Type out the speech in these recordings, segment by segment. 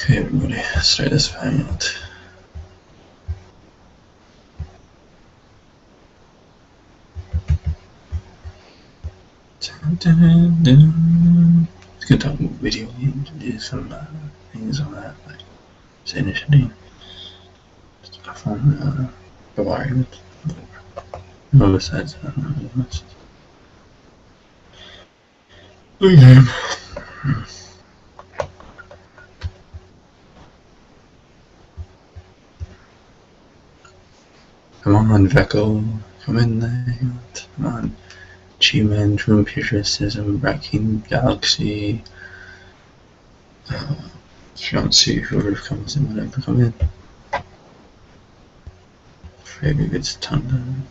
Okay, everybody, let's try this thing out. It's good to talk about video games and do some things on that, like say initially stuff on environment. No, besides that, not really much. Okay. Come on, Vecco, come in there. Come on. G-Man, True Empiricism, Racking Galaxy, Fiancé, whoever comes in, whatever, come in. Maybe gets tongue done.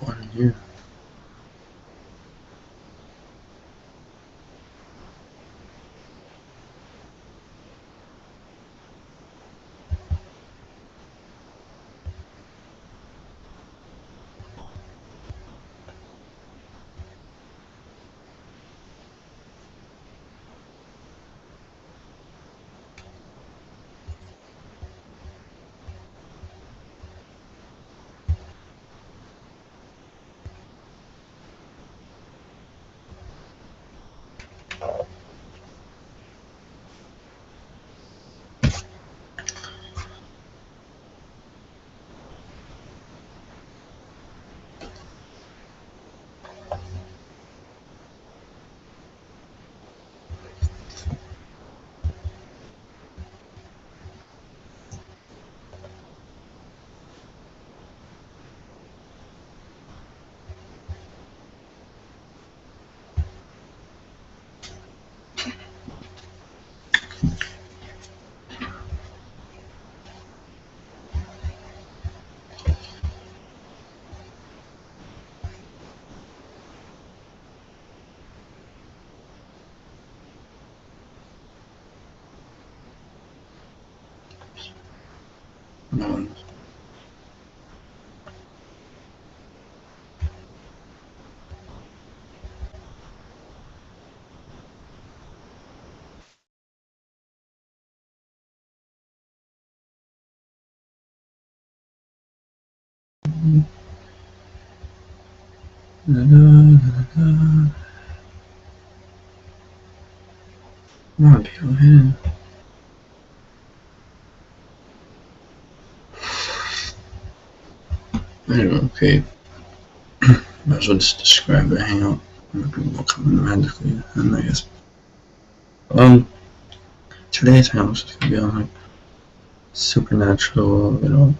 One here. No one. Come on, people, hit it. Anyway, okay. Might as well just describe the hangout. People will come in randomly, and I guess. Today's hangout is gonna be on like supernatural,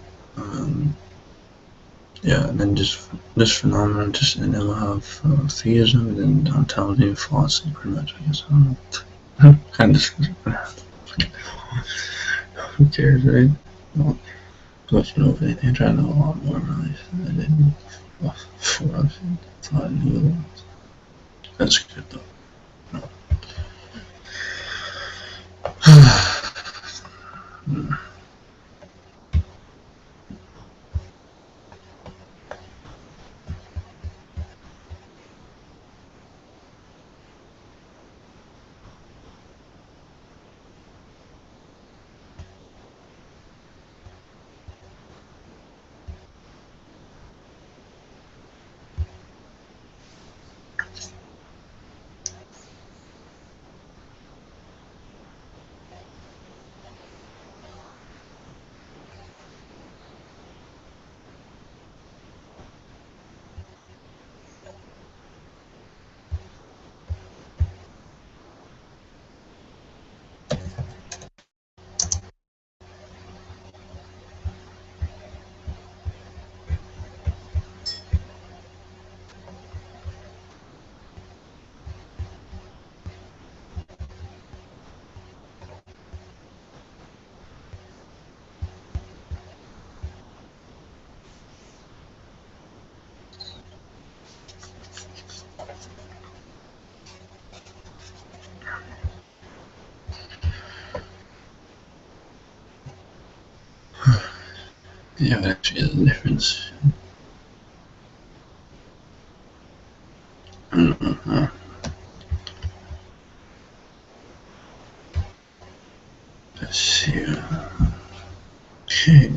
yeah, and then just phenomena, and then we'll have theism, and then ontology and philosophy, pretty much, I guess. Kind of who cares, right? Well, don't know if anything. I try to know a lot more in my life than I did before I was in. It's a lot of new ones. That's good though. Yeah, but actually, there's a difference. Let's see. Okay.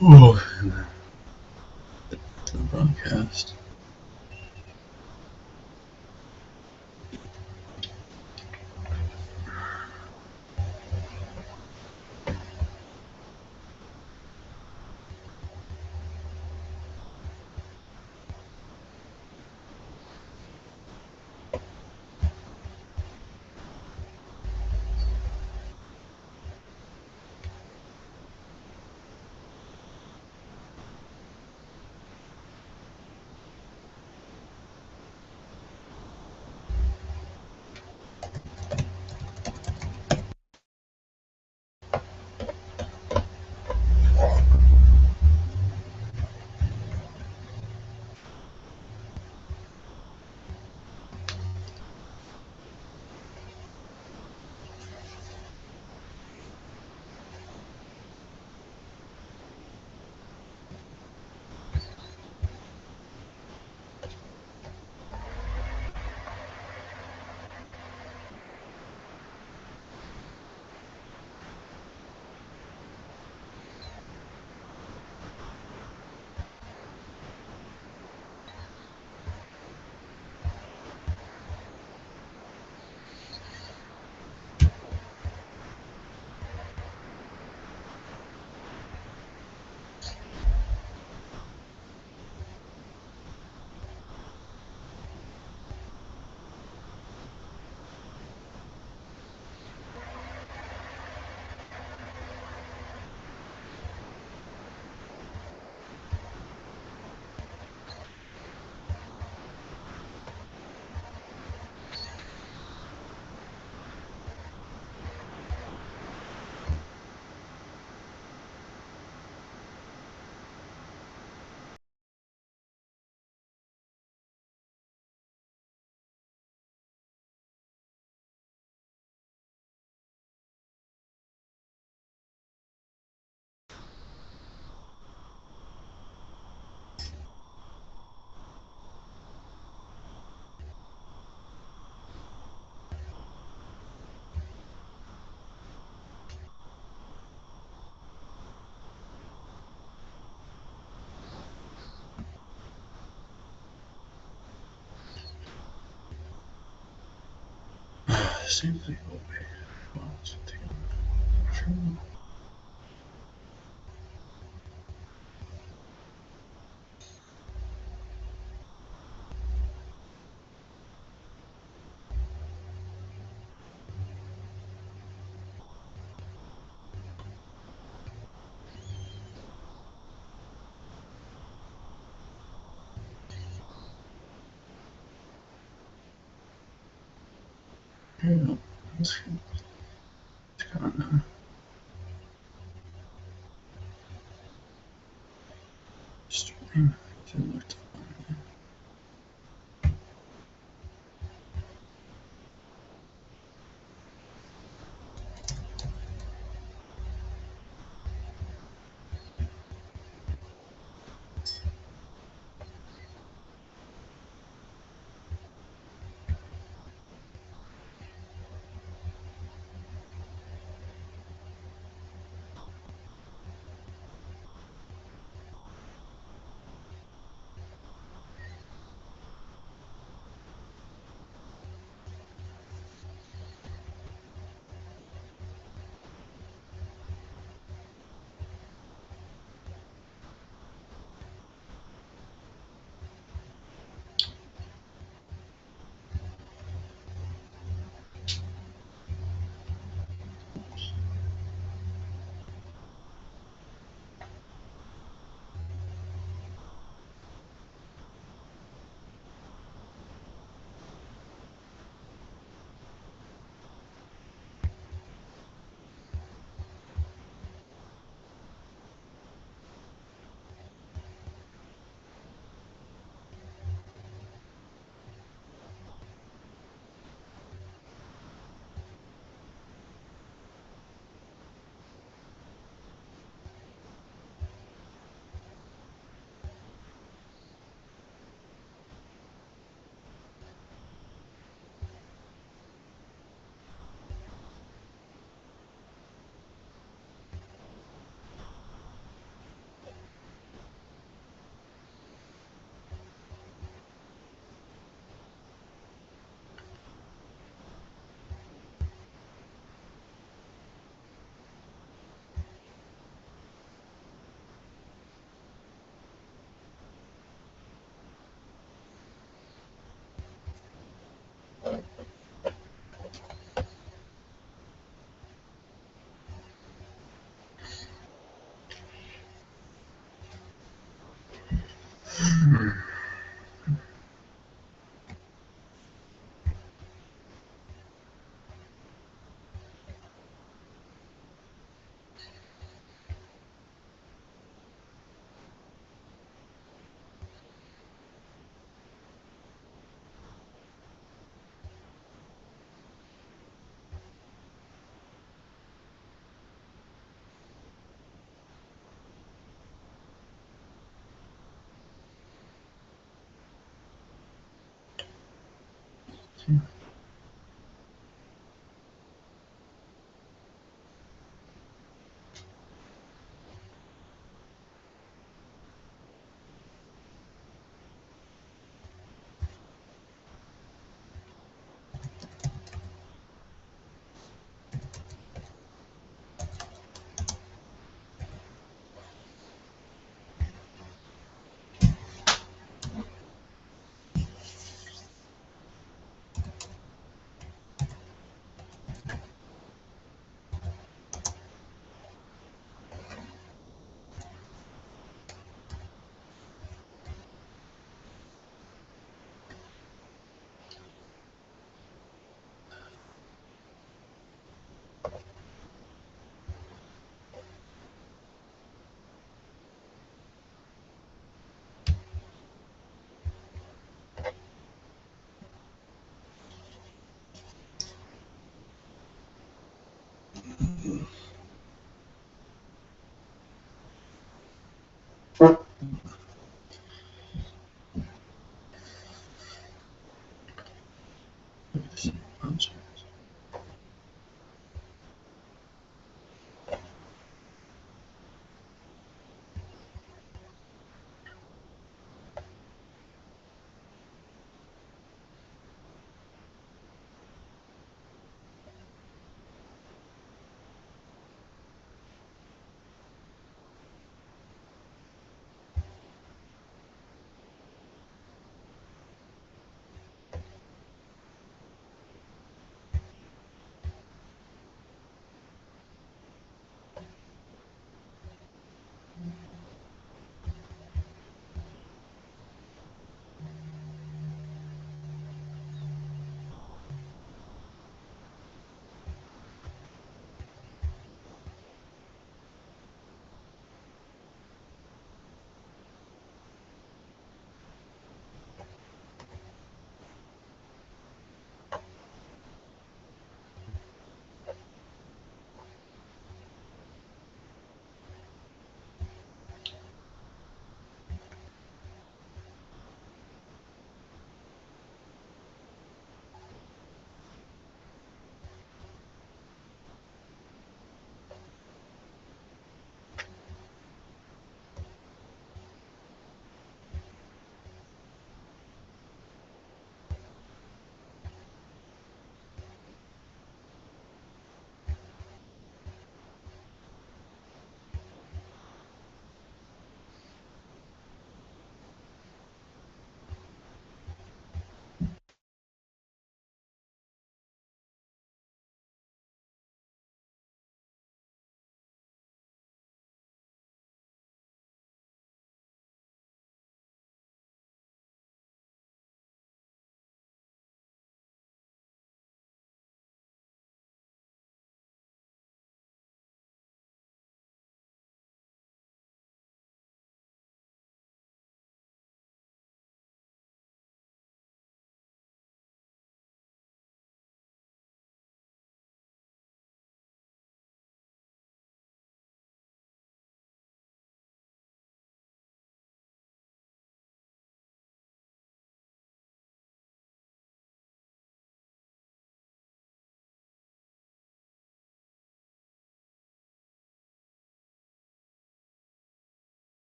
Oh, the broadcast. simply obey what's true. Yeah, it's kind of strange to look at.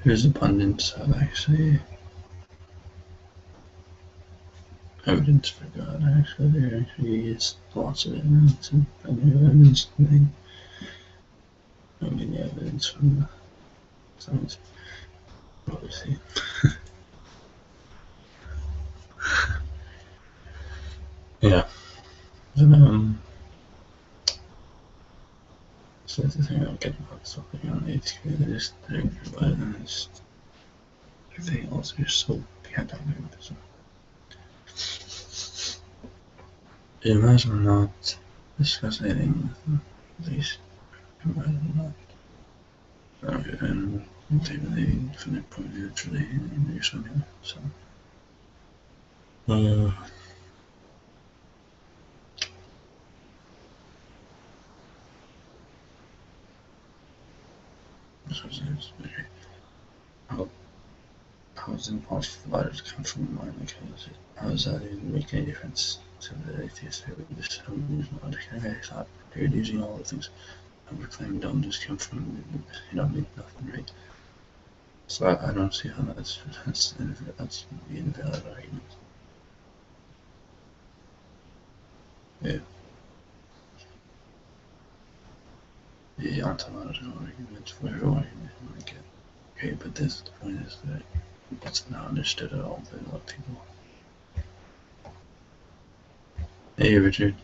There's abundance of actually evidence for God. Actually, there actually is lots of evidence, and new evidence. I mean, the evidence from the science. Obviously. Yeah. So that's the thing I don't get about stuff like on the HQ. They're just everybody, and it's everything else is so can't with this. Imagine not discuss anything with them. At least imagine not. And they really, from their point of view, it's really interesting. So. How is it impossible for light to come from the mind? Like, how does that even make any difference to the atheist? They would just use logic. I thought they're using all the things I'm proclaiming don't just come from, mean nothing, right? So I don't see how that's the invalid argument. Yeah. The ontological argument, whatever argument you want to get. Okay, but the point is that it's not understood at all by a lot of people. Hey, Richard.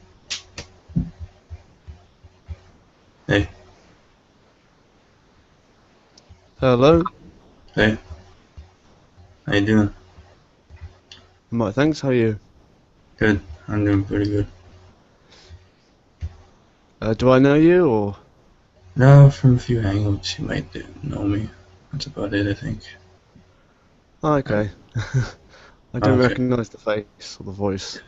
Hey. Hello. Hey. How you doing? I'm right, thanks. How are you? Good. I'm doing pretty good. Do I know you, or? No, from a few angles you might know me. That's about it, I think. Oh, okay. I don't Okay. recognise the face or the voice.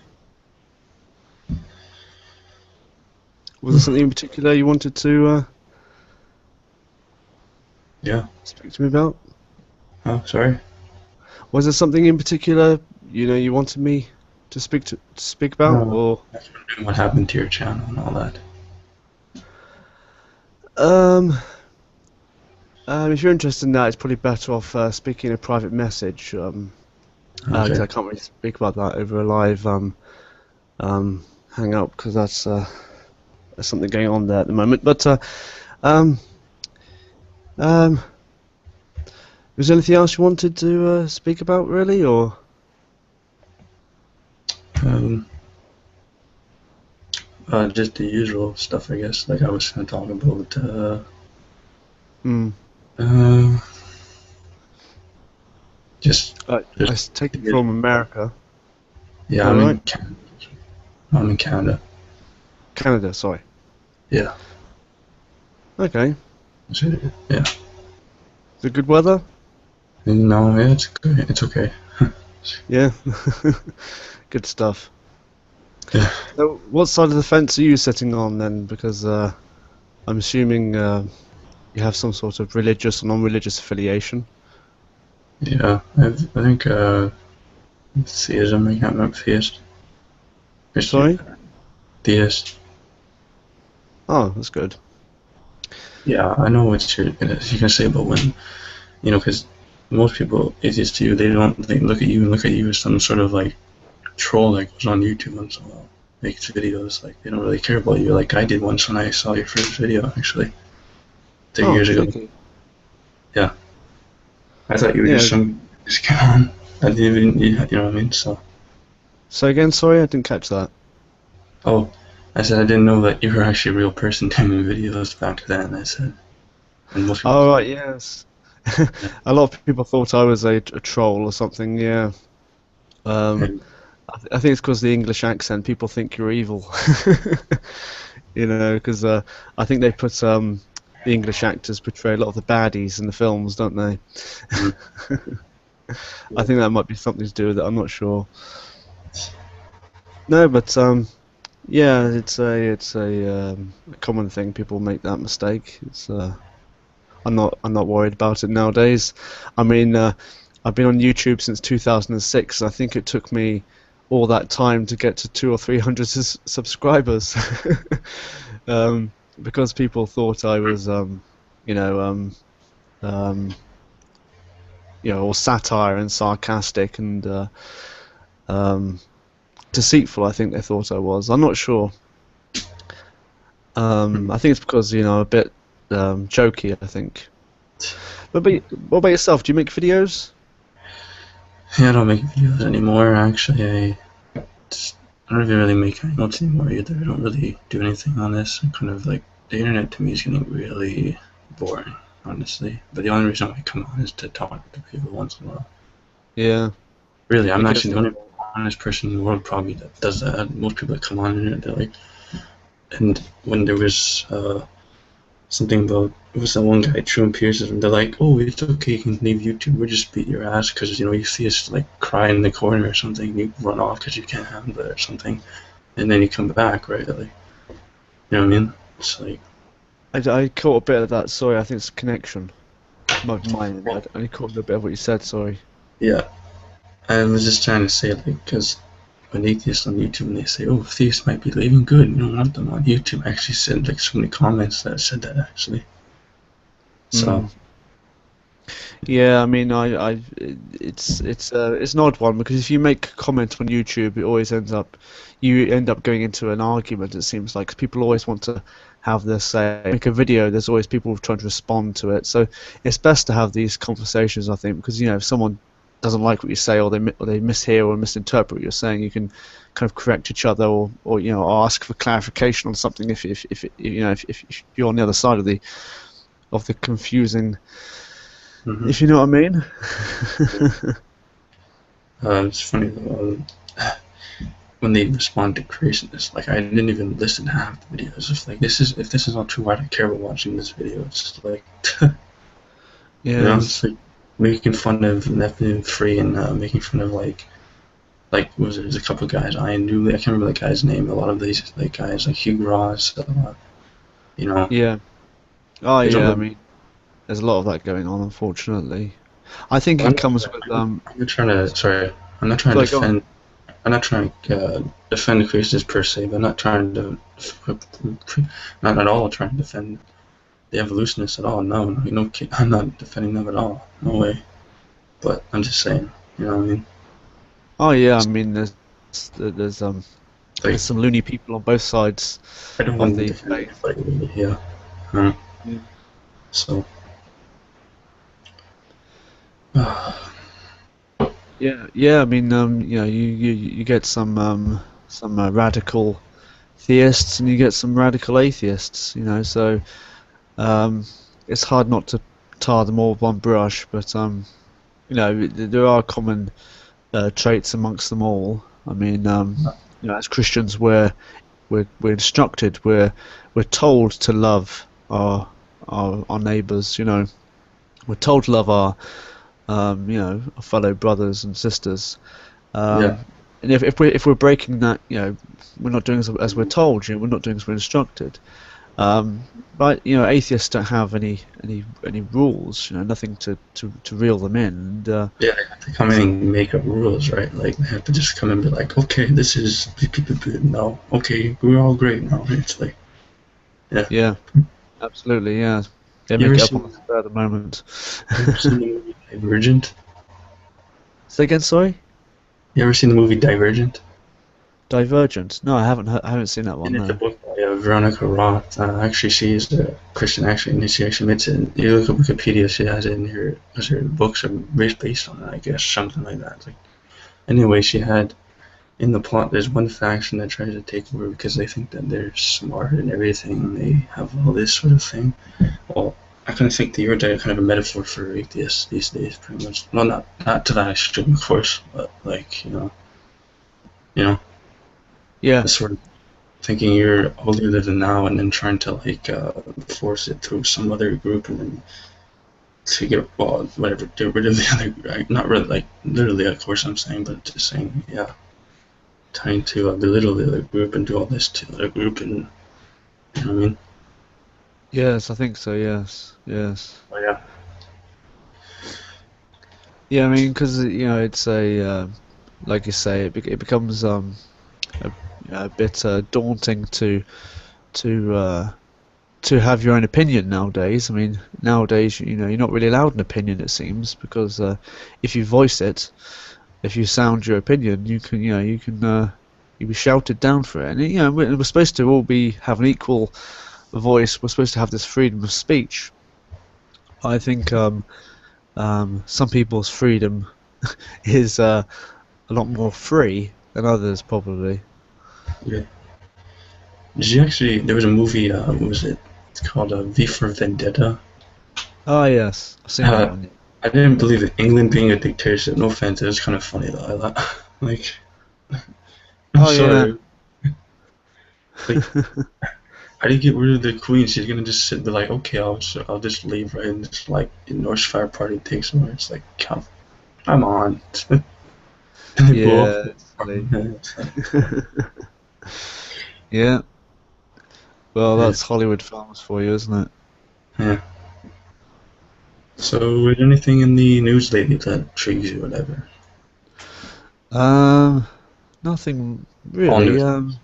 Was there something in particular you wanted to Yeah. speak to me about? Oh, sorry. Was there something in particular you wanted me to speak about, No. or? I was wondering what happened to your channel and all that. If you're interested in that, it's probably better off speaking a private message. Because Okay. I can't really speak about that over a live hangout because that's there's something going on there at the moment. But was there anything else you wanted to speak about, really, or? Just the usual stuff, I guess. Like I was going to talk about. Just. I take it from America. Yeah, I'm in Canada. I'm in Canada. Canada, sorry. Yeah. Okay. Yeah. Is it good weather? No, yeah, it's good. It's okay. Yeah. Good stuff. Yeah. So, what side of the fence are you sitting on then? Because I'm assuming you have some sort of religious or non-religious affiliation. Yeah, I think theism. I'm theist. Sorry? Theist. Oh, that's good. Yeah, I know what you can say about when, because most people, atheists to you, they look at you as some sort of like troll that goes on YouTube once in a while, makes videos. Like they don't really care about you, like I did once when I saw your first video, actually, 3 years ago. Thank you. Yeah, I thought you were just get on. I didn't even, you know what I mean? So. So again, sorry, I didn't catch that. Oh, I said I didn't know that you were actually a real person doing videos back then. I said. And most people. Oh right, yes. A lot of people thought I was a troll or something. Yeah. I think it's because the English accent. People think you're evil. Because I think they put the English actors portray a lot of the baddies in the films, don't they? I think that might be something to do with it. I'm not sure. No, but yeah, it's a common thing. People make that mistake. I'm not worried about it nowadays. I mean, I've been on YouTube since 2006. I think it took me all that time to get to 200 or 300 subscribers, because people thought I was, you know, um, all satire and sarcastic and um, deceitful. I think they thought I was. I'm not sure. I think it's because a bit jokey. I think. But what about yourself? Do you make videos? Yeah, I don't make videos anymore. Actually, I don't even really make any notes anymore either. I don't really do anything on this. I'm kind of like, the internet to me is getting really boring, honestly. But the only reason I come on is to talk to people once in a while. Yeah. Really, I'm Because actually the only honest person in the world probably that does that. Most people that come on the internet, they're like, and when there was something about, it was that one guy, True and Pierce, and they're like, oh, it's okay, you can leave YouTube, we'll just beat your ass because, you see us like cry in the corner or something, you run off because you can't handle it or something, and then you come back, right? Like, you know what I mean? It's like, I caught a bit of that. Sorry, I think it's connection. Mine. I only caught a bit of what you said. Sorry. yeah. I was just trying to say, like, because when atheists on YouTube and they say, oh, theists might be leaving, good, you don't want them on YouTube, I actually said like so many comments that said that actually. So, Mm. Yeah, I mean, it's an odd one because if you make a comment on YouTube, it always you end up going into an argument. It seems like 'cause people always want to have their say. Make a video, there's always people trying to respond to it. So it's best to have these conversations, I think, because if someone doesn't like what you say or they mishear or misinterpret what you're saying, you can kind of correct each other or ask for clarification on something if you're on the other side of the confusing. If you know what I mean. it's funny though, when they respond to creationists, like, I didn't even listen to half the videos. If this is not true, why do I care about watching this video? It's just like, Yes. it's like making fun of Nephilim Free and making fun of there's a couple of guys I knew, I can't remember the guy's name. A lot of these like guys like Hugh Ross, Yeah. Oh, they don't yeah. I really. mean, there's a lot of that going on, unfortunately. I think I'm it not, comes with I'm not trying to. Sorry, I'm not trying to Go on. defend. I'm not trying to defend the creationists per se, but I'm not trying to. Not at all trying to defend the evolutionists at all. No, I'm not defending them at all. No way. But I'm just saying, you know what I mean? Oh, yeah. I mean, there's Like, there's some loony people on both sides I don't of want to the defend debate. anybody really. Yeah. Uh, Yeah. so. Yeah, yeah. I mean, you get some radical theists and you get some radical atheists. So um, it's hard not to tar them all with one brush. But there are common traits amongst them all. I mean, as Christians, we're instructed, we're told to love our neighbours. We're told to love our fellow brothers and sisters. Yeah. And if we're breaking that, we're not doing as we're told. We're not doing as we're instructed. But atheists don't have any rules. Nothing to reel them in. And, Yeah, they have to come in and make up rules, right? Like, they have to just come and be like, okay, this is no, okay, we're all great now. It's like, yeah. yeah, absolutely, yeah. They You make ever it up on the seen spur of the moment. you ever seen the movie Divergent? Say again, sorry. You ever seen the movie Divergent? Divergent. No, I haven't seen that one. And it's a No. book by Veronica Roth. Actually, she's a Christian. Actually, and she actually admits it. You look at Wikipedia, she has it in her, because her books are based on it, I guess, something like that. It's like, anyway, she had in the plot, there's one faction that tries to take over because they think that they're smart and everything, and they have all this sort of thing. Well, I kind of think that you're kind of a metaphor for atheists these days, pretty much. Well, not to that extreme, of course, but like, you know, Yeah, the sort of thinking you're holier than now, and then trying to like force it through some other group, and then to get, well, whatever, get rid of the other. Right? Not really, like literally, of course, I'm saying, but just saying, yeah, trying to belittle the other group and do all this to the other group, and you know what I mean? yes, I think so. Yes, yes. Oh yeah. Yeah, I mean, because it's a like you say, it becomes a, a bit daunting to to have your own opinion nowadays. I mean, nowadays, you're not really allowed an opinion, it seems, because if you voice it, if you sound your opinion, you be shouted down for it. And we're supposed to all be have an equal voice. We're supposed to have this freedom of speech. I think some people's freedom is a lot more free than others, probably. Yeah. Did you actually? There was a movie. What was it? It's called V for Vendetta. Ah, yes, I've seen that Uh, one. I didn't believe it. England being a dictatorship. No offense, it was kind of funny though. I thought, like, I'm Oh yeah. sorry. Like, how do you get rid of the queen? She's gonna just sit there like, okay, I'll just leave, right? And just like the North Fire Party takes over. It's like, come on. And they blow up. Yeah, it's silly. It's like, Yeah. Well, yeah. that's Hollywood films for you, isn't it? Yeah. So, is there anything in the news lately that intrigues you, whatever? Um, Nothing All really. news.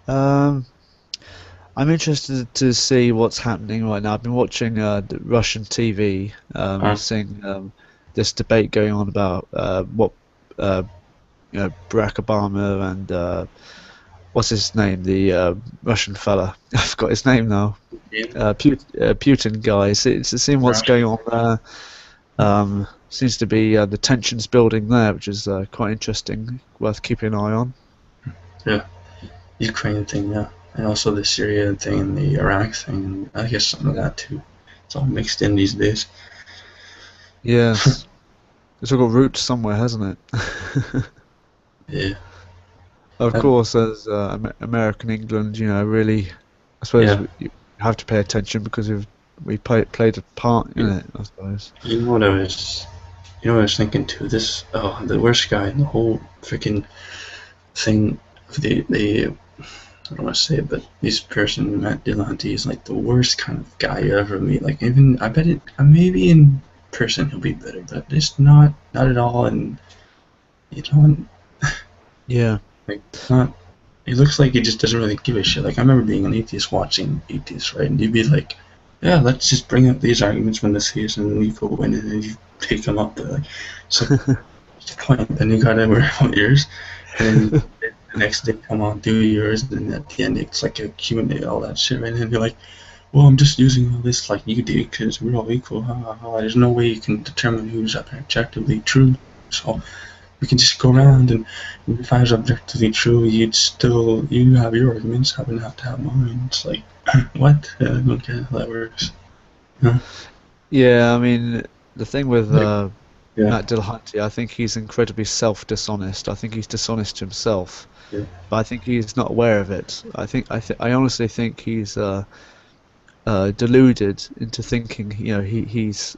Um, I'm interested to see what's happening right now. I've been watching the Russian TV, Huh? seeing this debate going on about what Barack Obama and what's his name, the Russian fella. I forgot his name now. Yeah. Putin guy. It's seeing what's Russia. going on there. Seems to be the tensions building there, which is quite interesting, worth keeping an eye on. Yeah. Ukraine thing, yeah. And also the Syria thing and the Iraq thing, and I guess some of that too. It's all mixed in these days. Yes, it's all got roots somewhere, hasn't it? Yeah. Of That, course, as American England, really, I suppose yeah. you have to pay attention because we played a part in it, I suppose. You know what I was thinking too? The worst guy in the whole freaking thing, the I don't want to say it, but this person, Matt Dillahunty, is like the worst kind of guy you ever meet. Like, even, I bet it, maybe in person he'll be better, but just not at all, and you don't, Yeah, like, not, he looks like he just doesn't really give a shit. Like, I remember being an atheist watching atheists, right, and you'd be like, yeah, let's just bring up these arguments when this is, and you go in and you take them up, like, so, what's the point? Then you gotta worry about yours, and then the next day come on, do yours, and then at the end it's like a Q&A, all that shit, right? And you're like, well, I'm just using all this like you do because we're all equal. Ha, ha, ha. There's no way you can determine who's objectively true. So we can just go around, and if I was objectively true, you have your arguments, I wouldn't have to have mine. It's like, what? I don't get how that works. Huh? yeah. I mean, the thing with Like, yeah, Matt Dillahunty, I think he's incredibly self-dishonest. I think he's dishonest to himself, yeah, but I think he's not aware of it. I honestly think he's deluded into thinking, he's.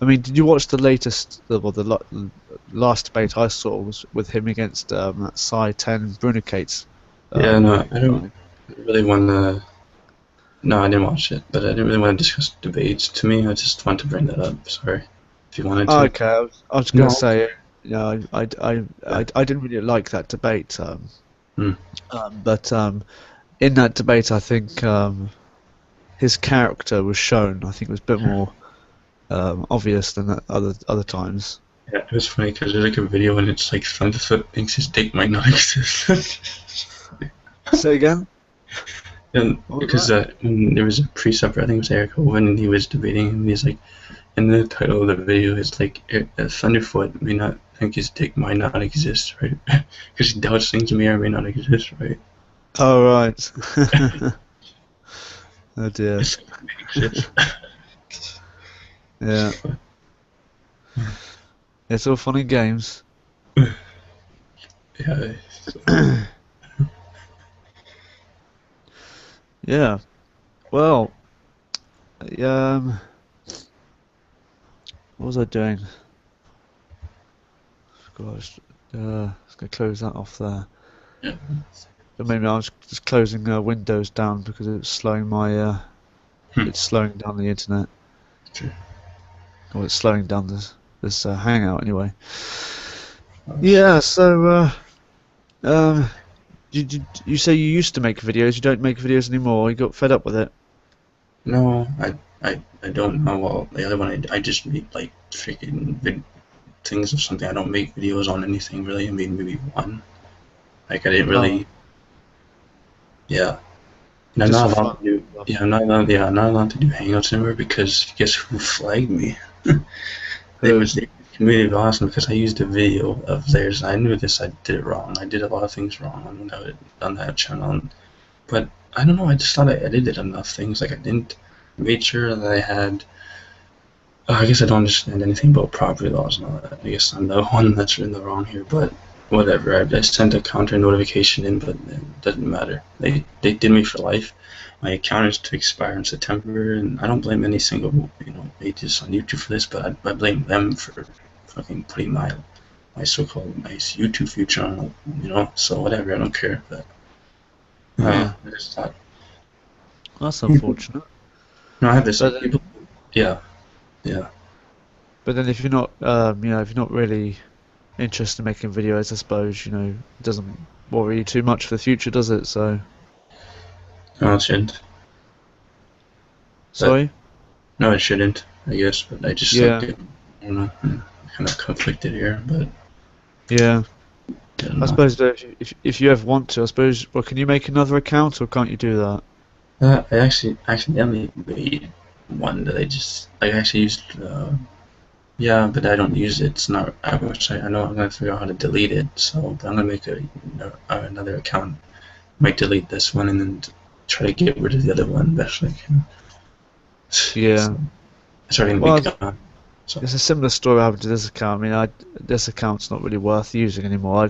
I mean, did you watch the latest, last debate I saw was with him against that Psi 10 Brunicate yeah. No, I don't guy? really want to. No, I didn't watch it, but I didn't really want to discuss debates. To me, I just want to bring that up. Sorry, if you wanted Oh, to. okay, I was going to No. say, Yeah. I didn't really like that debate, Hmm. but in that debate, I think his character was shown. I think it was a bit more obvious than at other times. Yeah, it was funny because there's like a video and it's like Thunderfoot thinks his dick might not exist. Say again? And What was because that? when there was a precept, I think it was Eric Owen, and he was debating, and he's like, in the title of the video, it's like, Thunderfoot may not think his dick might not exist, right? Because he doubts things may or may not exist, right? Oh, right. Oh dear. It's like, it may exist. Yeah, it's all fun and games. Yeah, so, Yeah. Well, um, what was I doing? Gosh, let's go close that off there. yeah. But maybe I was just closing Windows down because it's slowing Hmm. it's slowing down the internet, Sure. or it's slowing down this Hangout anyway. Yeah. So, um, you say you used to make videos. You don't make videos anymore. You got fed up with it. No, I don't know. Well, the other one, I just made like freaking things or something. I don't make videos on anything really. I mean, maybe one. Like I didn't Oh, really, yeah. And I'm just not for allowed fun. to do, yeah, I'm not allowed to do hangouts anymore because guess who flagged me? Who? The community of awesome because I used a video of theirs. I knew this. I did it wrong. I did a lot of things wrong on that channel. But I don't know. I just thought I edited enough things. Like I didn't made sure that I had. I guess I don't understand anything about property laws and all that. I guess I'm the one that's in the wrong here. But whatever. I sent a counter notification in, but it doesn't matter. They did me for life. My account is to expire in September, and I don't blame any single atheist on YouTube for this, but I blame them for fucking putting my so-called nice YouTube future on. So whatever. I don't care. But Yeah. I just thought That's people. unfortunate. No, I have this But like then, people. Yeah, yeah. but then if you're not, if you're not really interested in making videos, I suppose, it doesn't worry you too much for the future, does it? So, No, it shouldn't. But sorry? no, it shouldn't. I guess, but I just like Yeah. it. I don't know. I'm kind of conflicted here, but Yeah. I don't I know. suppose that if you ever want to, I suppose, well, can you make another account or can't you do that? I actually accidentally made one that I actually used. Yeah, but I don't use it. It's not. I wish I know I'm gonna figure out how to delete it. So I'm gonna make another account. Might delete this one and then try to get rid of the other one best I can. Yeah. So it's already gonna be Well, gone. So it's a similar story happened to this account. I mean, this account's not really worth using anymore.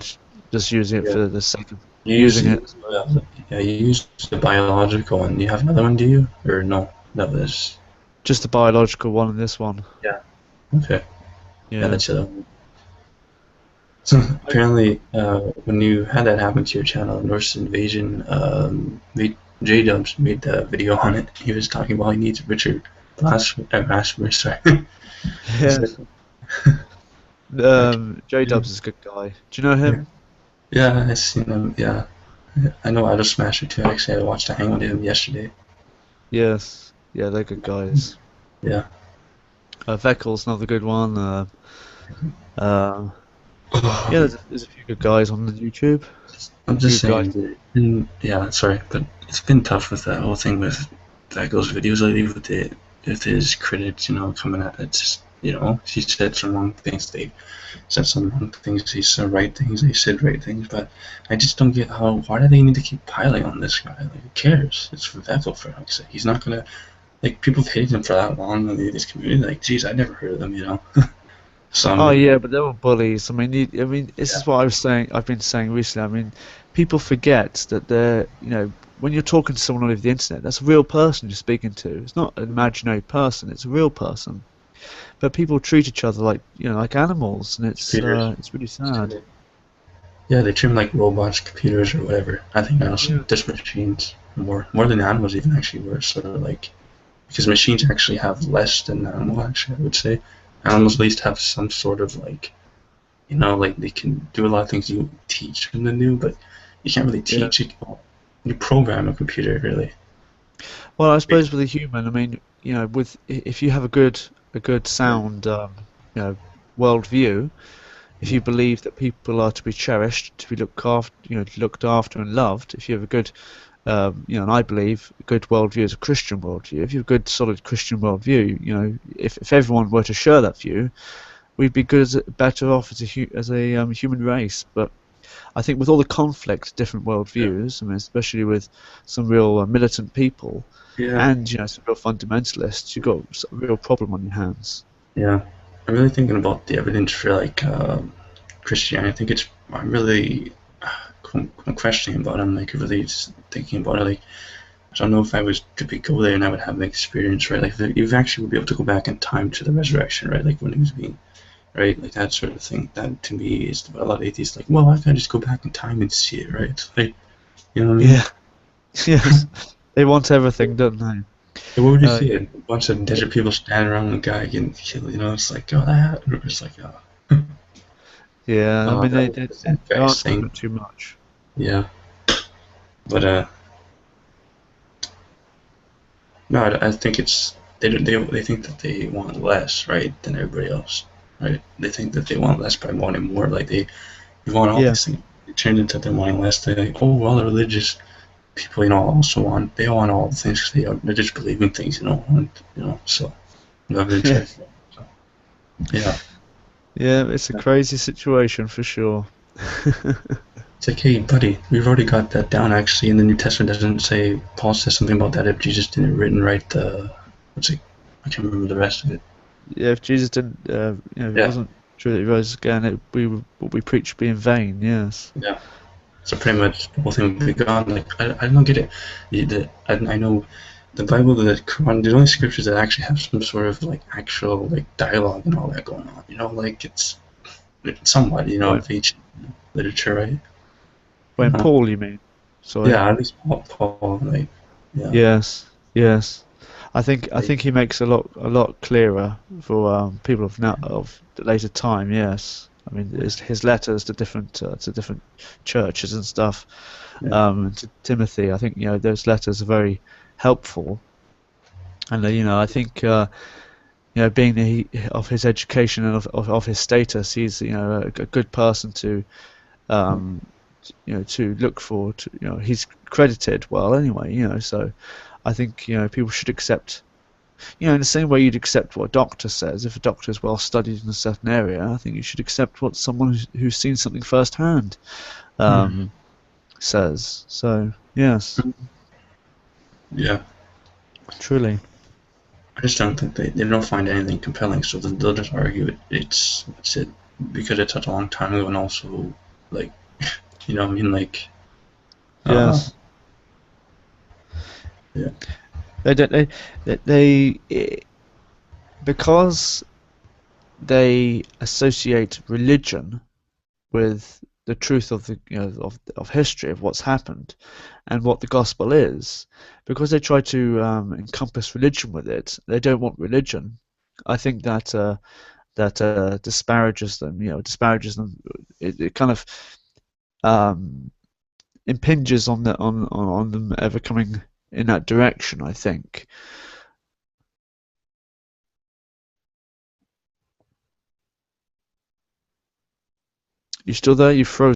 Just using it yeah, for the sake of you use using the it, I yeah, suppose. yeah you use the biological one. You have another one, do you? Or no? That was Just the biological one and this one. yeah. Okay. Yeah, Yeah. that's the other one. So apparently, when you had that happen to your channel, Norse Invasion, J Dubs made the video on it. He was talking about he needs Richard Blasphemous. Sorry. He Yeah. said, J yeah, Dubs is a good guy. Do you know yeah, him? yeah, I seen him. Yeah, I know Auto Smasher too. Actually, I watched a hang with him yesterday. Yes. Yeah, they're good guys. Yeah. Veckel's another good one. Uh, yeah, there's a few good guys on the YouTube. I'm A few just good guys. saying that, yeah, sorry, but it's been tough with that whole thing with Dago's videos lately with his critics, coming at it. It's just, he said some wrong things, they said some wrong things, he said right things, they said right things, but I just don't get why do they need to keep piling on this guy? Like, who cares? It's for Veckel, for heck's sake. He's not gonna, like, people have hated him for that long in this community, like, geez, I never heard of them. So, Oh I'm, yeah, but they were bullies. I mean, this yeah, is what I was saying. I've been saying recently. I mean, people forget that when you're talking to someone over the internet, that's a real person you're speaking to. It's not an imaginary person. It's a real person. But people treat each other like like animals, and computers. it's really sad. Yeah, they treat them like robots, computers, or whatever. I think honestly, Yeah. just machines more than animals even actually were sort of like because machines actually have less than animals. Actually, I would say animals at least have some sort of like like they can do a lot of things you teach them to do, but you can't really Yeah. teach it. You program a computer really. Well, I suppose with a human, I mean, with if you have a good Yeah, sound, you know, worldview. If yeah, you believe that people are to be cherished, to be looked after and loved, if you have a good, and I believe a good worldview is a Christian worldview. If you have a good, solid Christian worldview, if everyone were to share that view, we'd be better off as a human race. But I think with all the conflict, different yeah, worldviews, I mean, especially with some real militant people, yeah. and some real fundamentalists, you've got a real problem on your hands. Yeah. I'm really thinking about the evidence for like Christianity. I think I'm really I'm questioning about it. I'm like really just thinking about it. Like I don't know if I was to go there and I would have the experience, right? Like if you actually would be able to go back in time to the resurrection, right? Like when he was being, right? Like that sort of thing. That to me is what a lot of atheists like. Well, I can just go back in time and see it, right? It's like, you know what I mean? Yeah, yes, they want everything, don't they? So what would you Uh, see? A bunch of desert people standing around a guy getting killed. It's like, oh, that. Or it's like, oh. Yeah, I mean That's the they guy's ask thing. for too much. Yeah, but no, I think it's they think that they want less, right, than everybody else, right? They think that they want less by wanting more. Like they want all Yeah. these things. It turns into them wanting less. They're like, oh, well, the religious people, also want they want all the things because they just believe in things, and so you have Yeah. interest. So, yeah, Yeah, it's a crazy situation for sure. it's like, hey, buddy, we've already got that down actually. In the New Testament doesn't say Paul says something about that if Jesus didn't written right the what's it? I can't remember the rest of it. Yeah, if Jesus didn't, if it Yeah, wasn't true that he rose again, what we preach would be in vain. Yes. yeah. So pretty much the whole thing with God, like I don't get it. I know the Bible, the Quran, the only scriptures that actually have some sort of like actual like dialogue and all that going on. Like it's somewhat When of ancient literature, right? You when know, Paul, you mean? Sorry. yeah. At least Paul, like yeah, Yes. Yes. I like, think he makes a lot clearer for people of now of the later time. Yes. I mean, his letters to different churches and stuff. yeah, To Timothy, I think those letters are very helpful. And I think being of his education and of his status, he's a good person to um, to look for. He's credited well anyway. So I think people should accept. In the same way you'd accept what a doctor says. If a doctor is well studied in a certain area, I think you should accept what someone who's seen something firsthand mm, um, says. So yes, yeah. truly. I just don't think they don't find anything compelling, so they'll just argue it's it because it's such a long time ago, and also like what I mean, like uh Yes. yeah, They don't. Because they associate religion with the truth of the of history of what's happened and what the gospel is. Because they try to encompass religion with it, they don't want religion. I think that disparages them. Disparages them. It kind of um, impinges on on them ever coming in that direction. I think. You still there? You frozen.